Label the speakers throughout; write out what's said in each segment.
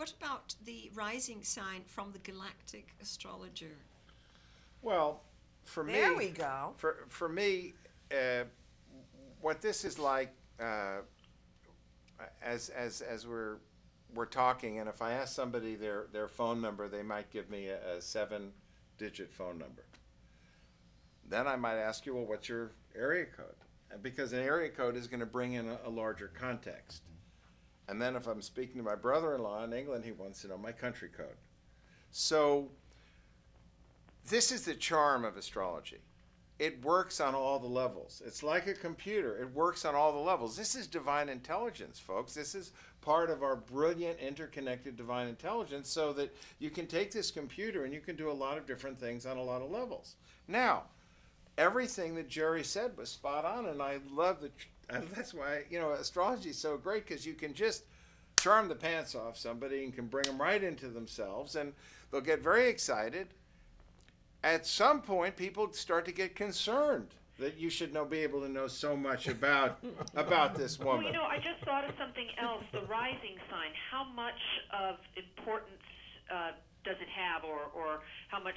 Speaker 1: what about the rising sign from the galactic astrologer?
Speaker 2: Well, for me,
Speaker 3: There we go.
Speaker 2: For me, what this is like, as we're talking, and if I ask somebody their phone number, they might give me a 7-digit phone number. Then I might ask you, well, what's your area code? And because an area code is going to bring in a larger context. And then if I'm speaking to my brother-in-law in England, he wants to know my country code. So this is the charm of astrology. It works on all the levels. It's like a computer. It works on all the levels. This is divine intelligence, folks. This is part of our brilliant interconnected divine intelligence, so that you can take this computer and you can do a lot of different things on a lot of levels. Now, everything that Jerry said was spot on, and I love that's why, you know, astrology is so great, because you can just charm the pants off somebody and can bring them right into themselves, and they'll get very excited. At some point, people start to get concerned that you should be able to know so much about this woman.
Speaker 4: Well, you know, I just thought of something else. The rising sign. How much of importance does it have, or how much?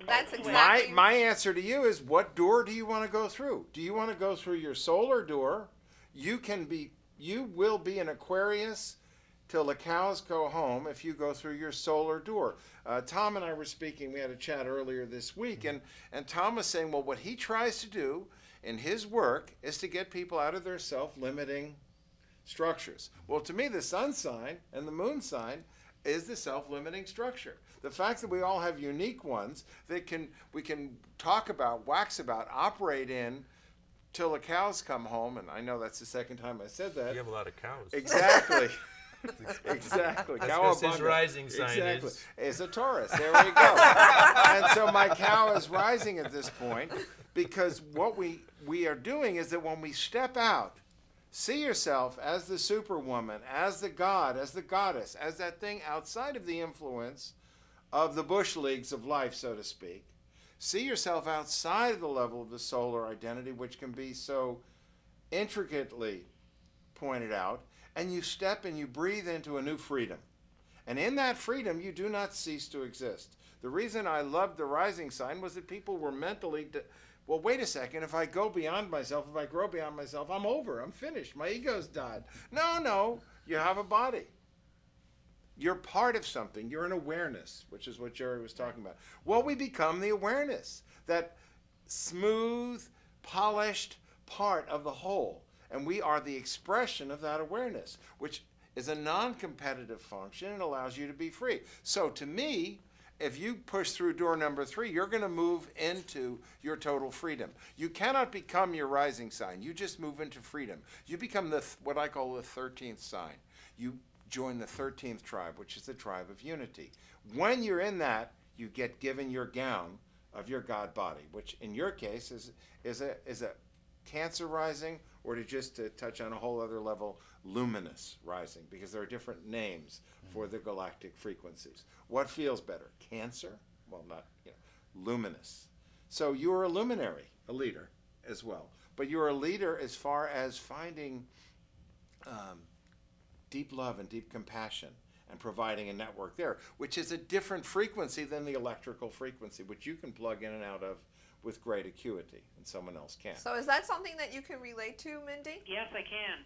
Speaker 3: That's exactly.
Speaker 2: My answer to you is, what door do you want to go through? Do you want to go through your solar door? You will be an Aquarius till the cows go home if you go through your solar door. Tom and I were speaking, we had a chat earlier this week, and Tom was saying, well, what he tries to do in his work is to get people out of their self-limiting structures. Well, to me, the sun sign and the moon sign is the self-limiting structure. The fact that we all have unique ones that we can talk about, wax about, operate in till the cows come home, and I know that's the second time I said that.
Speaker 5: You have a lot of cows.
Speaker 2: Exactly. Exactly.
Speaker 5: That's his rising sign
Speaker 2: is a Taurus. There we go. And so my cow is rising at this point, because what we are doing is that when we step out, see yourself as the superwoman, as the god, as the goddess, as that thing outside of the influence of the bush leagues of life, so to speak. See yourself outside of the level of the solar identity, which can be so intricately pointed out, and you step and you breathe into a new freedom. And in that freedom, you do not cease to exist. The reason I loved the rising sign was that people were mentally, well, wait a second, if I go beyond myself, if I grow beyond myself, I'm over, I'm finished, my ego's died. No, you have a body. You're part of something, you're an awareness, which is what Jerry was talking about. Well, we become the awareness, that smooth, polished part of the whole. And we are the expression of that awareness, which is a non-competitive function and allows you to be free. So to me, if you push through door number 3, you're going to move into your total freedom. You cannot become your rising sign. You just move into freedom. You become what I call the 13th sign. You join the 13th tribe, which is the tribe of unity. When you're in that, you get given your gown of your God body, which in your case is a Cancer rising, or to touch on a whole other level, luminous rising, because there are different names for the galactic frequencies. What feels better, Cancer? Well, not, luminous. So you're a luminary, a leader as well. But you're a leader as far as finding deep love and deep compassion and providing a network there, which is a different frequency than the electrical frequency, which you can plug in and out of with great acuity, and someone else can't.
Speaker 3: So is that something that you can relate to, Mindy?
Speaker 4: Yes, I can.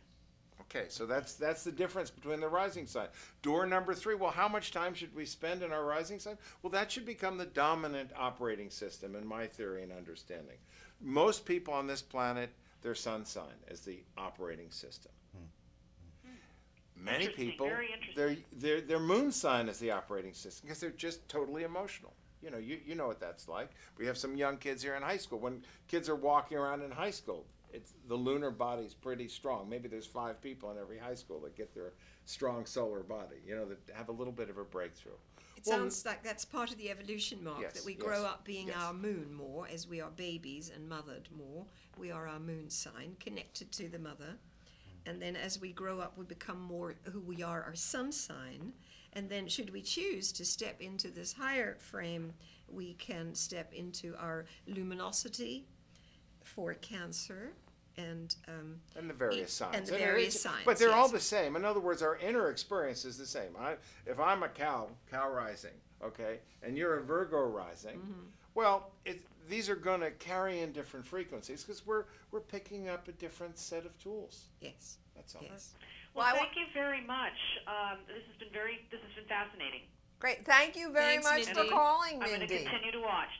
Speaker 2: Okay, so that's the difference between the rising sign. Door number 3, well, how much time should we spend in our rising sign? Well, that should become the dominant operating system in my theory and understanding. Most people on this planet, their sun sign is the operating system. Many people, their moon sign is the operating system, because they're just totally emotional. You know what that's like. We have some young kids here in high school. When kids are walking around in high school, the lunar body's pretty strong. Maybe there's 5 people in every high school that get their strong solar body, that have a little bit of a breakthrough.
Speaker 1: It sounds like that's part of the evolution, Mark,
Speaker 2: yes,
Speaker 1: that we grow up being our moon more as we are babies and mothered more. We are our moon sign, connected to the mother. And then as we grow up, we become more who we are, our sun sign. And then should we choose to step into this higher frame, we can step into our luminosity for Cancer and
Speaker 2: the various signs.
Speaker 1: and the various signs.
Speaker 2: But they're all
Speaker 1: yes.
Speaker 2: the same. In other words, our inner experience is the same. If I'm a cow rising, okay, and you're a Virgo rising, well, these are going to carry in different frequencies because we're picking up a different set of tools.
Speaker 1: Yes.
Speaker 2: That's all.
Speaker 1: Yes.
Speaker 4: Well,
Speaker 3: Well,
Speaker 4: thank you very much. This has been fascinating.
Speaker 3: Great. Thank you very
Speaker 1: Thanks,
Speaker 3: much for
Speaker 1: Mindy.
Speaker 3: calling,
Speaker 4: I'm going to
Speaker 3: Mindy.
Speaker 4: continue to watch.